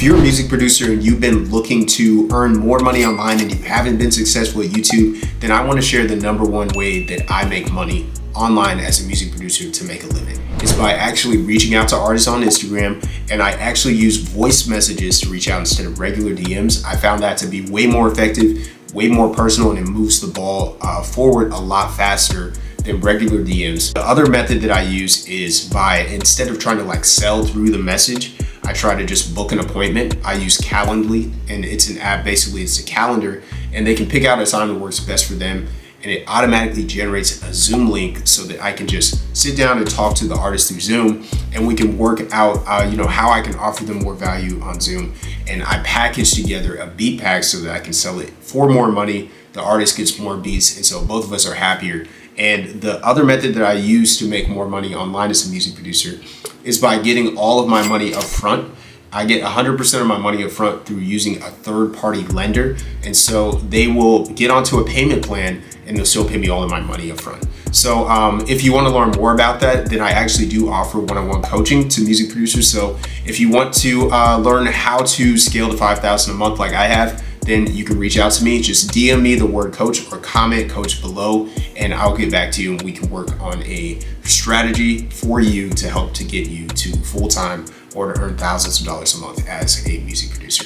you're a music producer and you've been looking to earn more money online and you haven't been successful at YouTube, then I want to share the number one way that I make money online as a music producer to make a living. It's by actually reaching out to artists on Instagram, and I actually use voice messages to reach out instead of regular DMs. I found that to be way more effective, way more personal, and it moves the ball forward a lot faster than regular DMs. The other method that I use is by, instead of trying to sell through the message, I try to just book an appointment. I use Calendly, and it's an app. Basically, it's a calendar, and they can pick out a time that works best for them, and it automatically generates a Zoom link so that I can just sit down and talk to the artist through Zoom, and we can work out how I can offer them more value on Zoom. And I package together a beat pack so that I can sell it for more money. The artist gets more beats, and so both of us are happier. And the other method that I use to make more money online as a music producer is by getting all of my money up front. I get 100% of my money up front through using a third-party lender. And so they will get onto a payment plan and they'll still pay me all of my money up front. So if you want to learn more about that, then I actually do offer one-on-one coaching to music producers. So if you want to learn how to scale to 5,000 a month like I have, then you can reach out to me. Just DM me the word coach or comment coach below, and I'll get back to you and we can work on a strategy for you to help to get you to full-time or to earn thousands of dollars a month as a music producer.